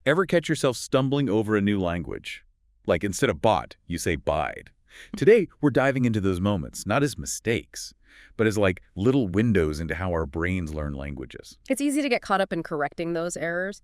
Ever catch yourself stumbling over a new language? Like instead of bought, you say bide. Today, we're diving into those moments, not as mistakes, but as like little windows into how our brains learn languages. It's easy to get caught up in correcting those errors,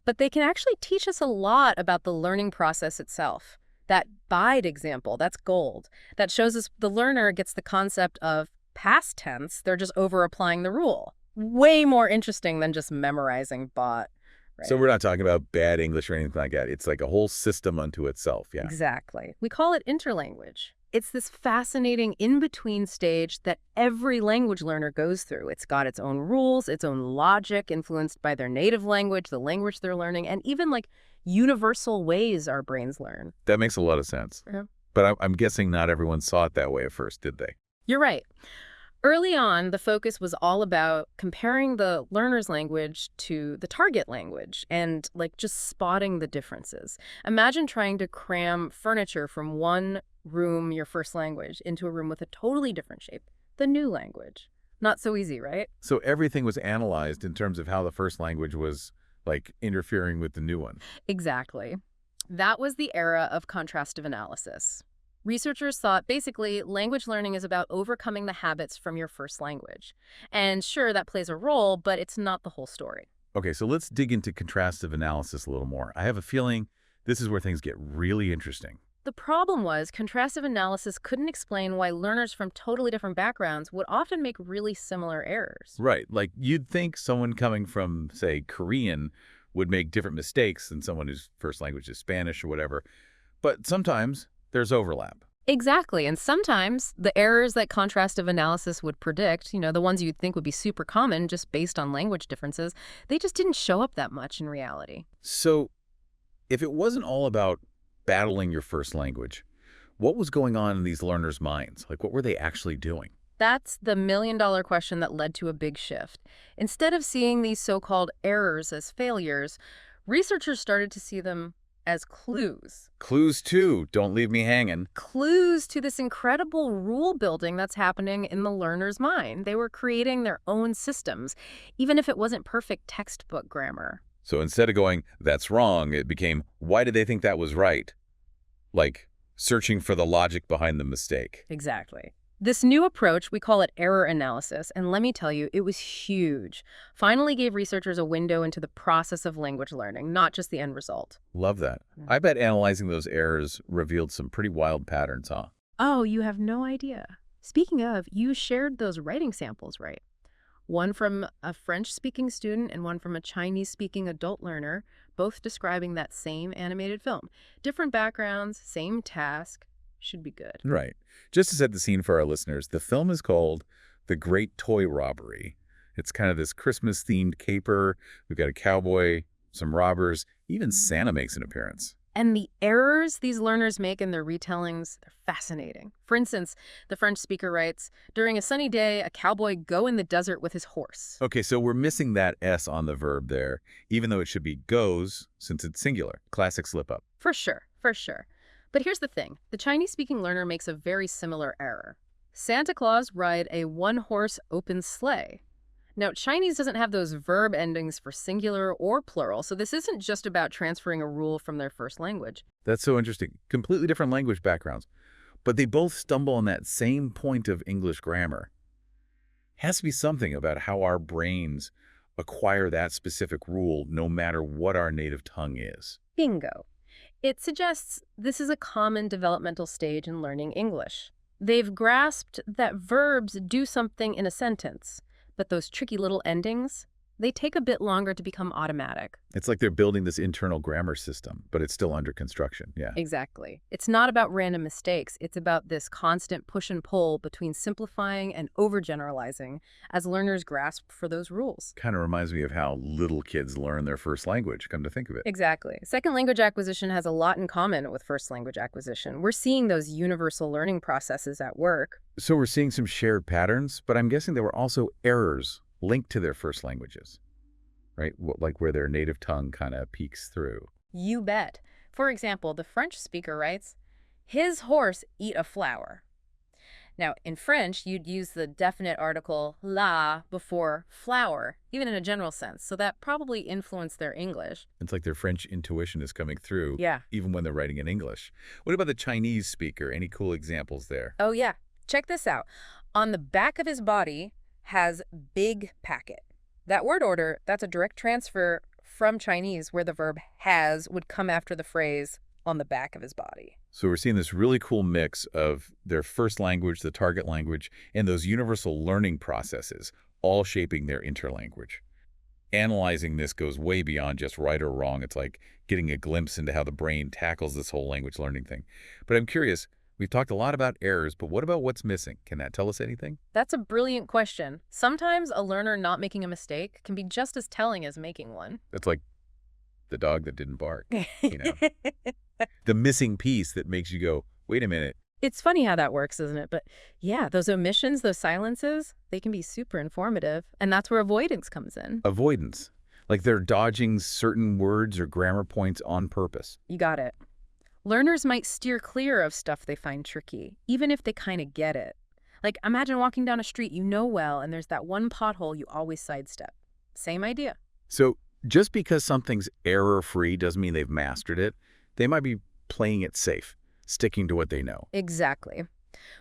but they can actually teach us a lot about the learning process itself. That bide example, that's gold. That shows us the learner gets the concept of past tense. They're just over-applying the rule. Way more interesting than just memorizing bought. Right. So we're not talking about bad English or anything like that. It's like a whole system unto itself, yeah. Exactly. We call it interlanguage. It's this fascinating in-between stage that every language learner goes through. It's got its own rules, its own logic, influenced by their native language, the language they're learning, and even like universal ways our brains learn. That makes a lot of sense. Yeah. But I'm guessing not everyone saw it that way at first, did they? You're right. Early on, the focus was all about comparing the learner's language to the target language and like just spotting the differences. Imagine trying to cram furniture from one room, your first language, into a room with a totally different shape, the new language. Not so easy, right? So everything was analyzed in terms of how the first language was like interfering with the new one. Exactly. That was the era of contrastive analysis. Researchers thought basically language learning is about overcoming the habits from your first language. And sure, that plays a role, but it's not the whole story. Okay, so let's dig into contrastive analysis a little more. I have a feeling this is where things get really interesting. The problem was contrastive analysis couldn't explain why learners from totally different backgrounds would often make really similar errors. Right, like you'd think someone coming from, say, Korean would make different mistakes than someone whose first language is Spanish or whatever. But sometimes there's overlap. Exactly. And sometimes the errors that contrastive analysis would predict, the ones you'd think would be super common just based on language differences, they just didn't show up that much in reality. So if it wasn't all about battling your first language, what was going on in these learners' minds? Like, what were they actually doing? That's the million-dollar question that led to a big shift. Instead of seeing these so-called errors as failures, researchers started to see them as clues. Clues, too. Don't leave me hanging. Clues to this incredible rule building that's happening in the learner's mind. They were creating their own systems, even if it wasn't perfect textbook grammar. So instead of going, that's wrong, it became, why did they think that was right? Like, searching for the logic behind the mistake. Exactly. This new approach, we call it error analysis, and let me tell you, it was huge. Finally gave researchers a window into the process of language learning, not just the end result. Love that. I bet analyzing those errors revealed some pretty wild patterns, huh? Oh, you have no idea. Speaking of, you shared those writing samples, right? One from a French-speaking student and one from a Chinese-speaking adult learner, both describing that same animated film. Different backgrounds, same task. Should be good. Right. Just to set the scene for our listeners, the film is called The Great Toy Robbery. It's kind of this Christmas-themed caper. We've got a cowboy, some robbers, even Santa makes an appearance. And the errors these learners make in their retellings, they're fascinating. For instance, the French speaker writes, during a sunny day, a cowboy go in the desert with his horse. Okay, so we're missing that S on the verb there, even though it should be goes since it's singular. Classic slip-up. For sure, for sure. But here's the thing. The Chinese-speaking learner makes a very similar error. Santa Claus ride a one-horse open sleigh. Now, Chinese doesn't have those verb endings for singular or plural, so this isn't just about transferring a rule from their first language. That's so interesting. Completely different language backgrounds. But they both stumble on that same point of English grammar. Has to be something about how our brains acquire that specific rule no matter what our native tongue is. Bingo. It suggests this is a common developmental stage in learning English. They've grasped that verbs do something in a sentence, but those tricky little endings, they take a bit longer to become automatic. It's like they're building this internal grammar system, but it's still under construction, yeah. Exactly. It's not about random mistakes. It's about this constant push and pull between simplifying and overgeneralizing as learners grasp for those rules. Kind of reminds me of how little kids learn their first language, come to think of it. Exactly. Second language acquisition has a lot in common with first language acquisition. We're seeing those universal learning processes at work. So we're seeing some shared patterns, but I'm guessing there were also errors linked to their first languages, right? Like where their native tongue kind of peeks through. You bet. For example, the French speaker writes, his horse eat a flower. Now, in French, you'd use the definite article la before flower, even in a general sense, so that probably influenced their English. It's like their French intuition is coming through, Yeah. even when they're writing in English. What about the Chinese speaker? Any cool examples there? Oh, yeah. Check this out. On the back of his body has big packet. That word order, that's a direct transfer from Chinese where the verb has would come after the phrase on the back of his body. So we're seeing this really cool mix of their first language, the target language, and those universal learning processes, all shaping their interlanguage. Analyzing this goes way beyond just right or wrong. It's like getting a glimpse into how the brain tackles this whole language learning thing. But I'm curious, we've talked a lot about errors, but what about what's missing? Can that tell us anything? That's a brilliant question. Sometimes a learner not making a mistake can be just as telling as making one. It's like the dog that didn't bark, you know? The missing piece that makes you go, wait a minute. It's funny how that works, isn't it? But yeah, those omissions, those silences, they can be super informative. And that's where avoidance comes in. Avoidance. Like they're dodging certain words or grammar points on purpose. You got it. Learners might steer clear of stuff they find tricky, even if they kind of get it. Like imagine walking down a street you know well and there's that one pothole you always sidestep. Same idea. So just because something's error-free doesn't mean they've mastered it. They might be playing it safe, sticking to what they know. Exactly.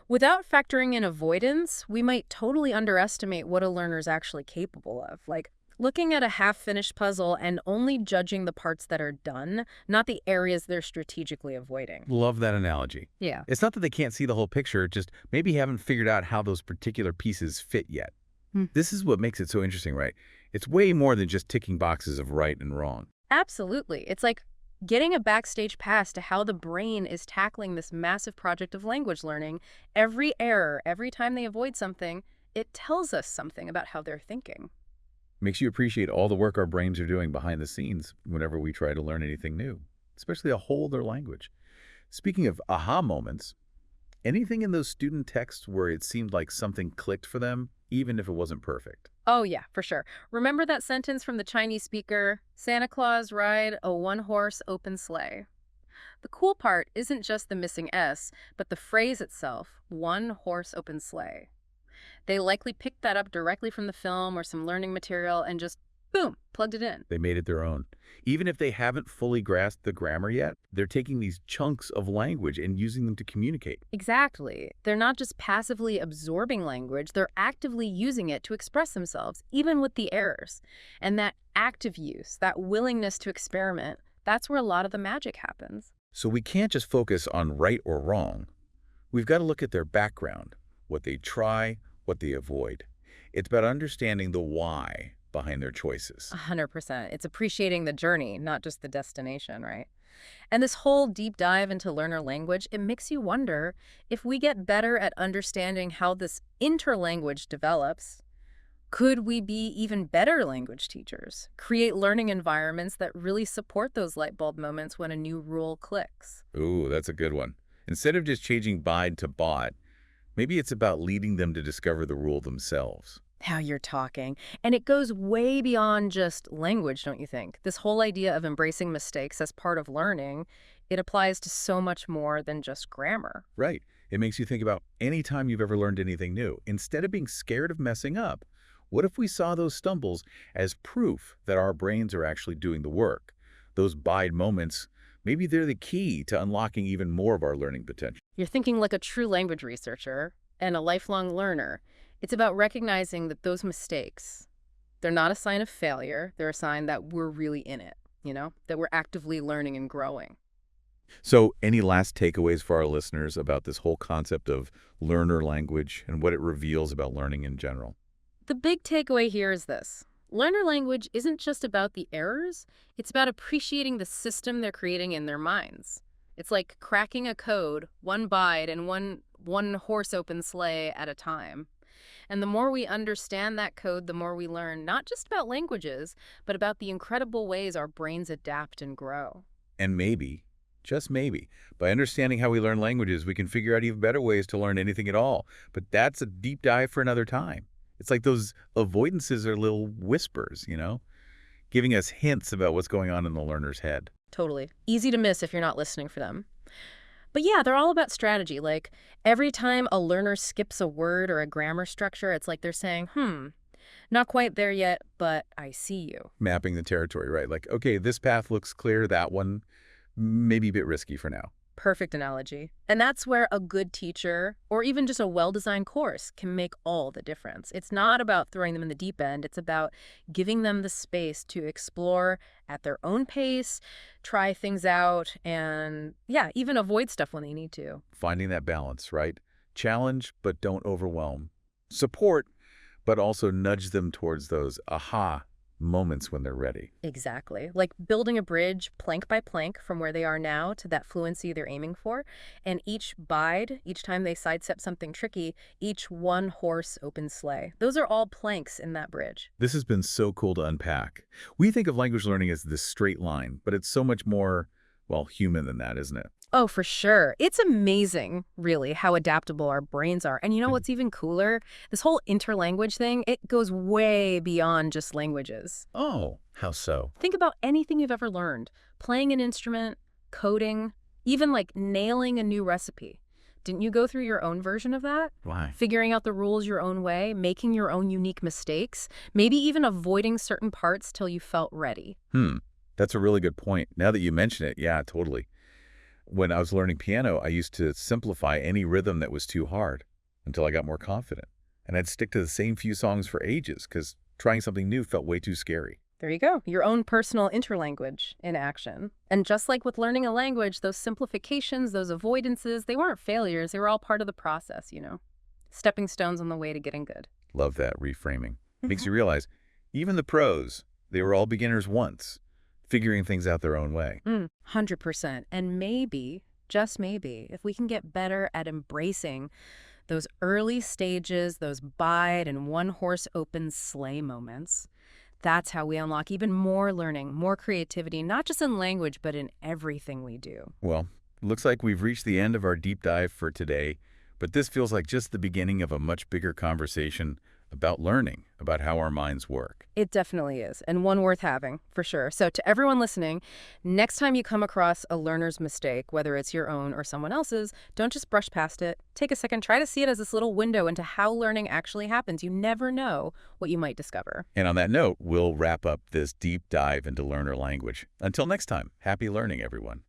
Without factoring in avoidance, we might totally underestimate what a learner's actually capable of. Like looking at a half-finished puzzle and only judging the parts that are done, not the areas they're strategically avoiding. Love that analogy. Yeah. It's not that they can't see the whole picture, just maybe haven't figured out how those particular pieces fit yet. Hmm. This is what makes it so interesting, right? It's way more than just ticking boxes of right and wrong. Absolutely. It's like getting a backstage pass to how the brain is tackling this massive project of language learning. Every error, every time they avoid something, it tells us something about how they're thinking. Makes you appreciate all the work our brains are doing behind the scenes whenever we try to learn anything new, especially a whole other language. Speaking of aha moments, anything in those student texts where it seemed like something clicked for them, even if it wasn't perfect? Oh, yeah, for sure. Remember that sentence from the Chinese speaker, Santa Claus ride a one-horse open sleigh? The cool part isn't just the missing S, but the phrase itself, one-horse open sleigh. They likely picked that up directly from the film or some learning material and just, boom, plugged it in. They made it their own. Even if they haven't fully grasped the grammar yet, they're taking these chunks of language and using them to communicate. Exactly. They're not just passively absorbing language, they're actively using it to express themselves, even with the errors. And that active use, that willingness to experiment, that's where a lot of the magic happens. So we can't just focus on right or wrong. We've got to look at their background, what they try, what they avoid. It's about understanding the why behind their choices. 100%. It's appreciating the journey, not just the destination, right? And this whole deep dive into learner language, it makes you wonder if we get better at understanding how this interlanguage develops, could we be even better language teachers? Create learning environments that really support those light bulb moments when a new rule clicks. Ooh, that's a good one. Instead of just changing bide to bot, maybe it's about leading them to discover the rule themselves. How you're talking. And it goes way beyond just language, don't you think? This whole idea of embracing mistakes as part of learning, it applies to so much more than just grammar. Right. It makes you think about any time you've ever learned anything new. Instead of being scared of messing up, what if we saw those stumbles as proof that our brains are actually doing the work? Those bide moments, maybe they're the key to unlocking even more of our learning potential. You're thinking like a true language researcher and a lifelong learner. It's about recognizing that those mistakes, they're not a sign of failure. They're a sign that we're really in it, that we're actively learning and growing. So any last takeaways for our listeners about this whole concept of learner language and what it reveals about learning in general? The big takeaway here is this. Learner language isn't just about the errors. It's about appreciating the system they're creating in their minds. It's like cracking a code, one bide and one horse open sleigh at a time. And the more we understand that code, the more we learn not just about languages, but about the incredible ways our brains adapt and grow. And maybe, just maybe, by understanding how we learn languages, we can figure out even better ways to learn anything at all. But that's a deep dive for another time. It's like those avoidances are little whispers, giving us hints about what's going on in the learner's head. Totally. Easy to miss if you're not listening for them. But yeah, they're all about strategy. Like every time a learner skips a word or a grammar structure, it's like they're saying, not quite there yet, but I see you. Mapping the territory, right? Like, okay, this path looks clear, that one maybe a bit risky for now. Perfect analogy. And that's where a good teacher, or even just a well-designed course, can make all the difference. It's not about throwing them in the deep end. It's about giving them the space to explore at their own pace, try things out, and yeah, even avoid stuff when they need to. Finding that balance, right? Challenge, but don't overwhelm. Support, but also nudge them towards those aha moments when they're ready. Exactly. Like building a bridge plank by plank from where they are now to that fluency they're aiming for. And each time they sidestep something tricky, each one horse open sleigh. Those are all planks in that bridge. This has been so cool to unpack. We think of language learning as this straight line, but it's so much more, well, human than that, isn't it? Oh, for sure. It's amazing, really, how adaptable our brains are. And you know Mhm. what's even cooler? This whole interlanguage thing, it goes way beyond just languages. Oh, how so? Think about anything you've ever learned. Playing an instrument, coding, even like nailing a new recipe. Didn't you go through your own version of that? Why? Figuring out the rules your own way, making your own unique mistakes, maybe even avoiding certain parts till you felt ready. That's a really good point. Now that you mention it, yeah, totally. When I was learning piano, I used to simplify any rhythm that was too hard until I got more confident. And I'd stick to the same few songs for ages because trying something new felt way too scary. There you go, your own personal interlanguage in action. And just like with learning a language, those simplifications, those avoidances, they weren't failures. They were all part of the process, stepping stones on the way to getting good. Love that reframing. Makes you realize even the pros, they were all beginners once, figuring things out their own way. 100%. And maybe, just maybe, if we can get better at embracing those early stages, those bide and one horse open sleigh moments, that's how we unlock even more learning, more creativity, not just in language, but in everything we do. Well, looks like we've reached the end of our deep dive for today, but this feels like just the beginning of a much bigger conversation about learning, about how our minds work. It definitely is, and one worth having, for sure. So to everyone listening, next time you come across a learner's mistake, whether it's your own or someone else's, don't just brush past it. Take a second, try to see it as this little window into how learning actually happens. You never know what you might discover. And on that note, we'll wrap up this deep dive into learner language. Until next time, happy learning, everyone.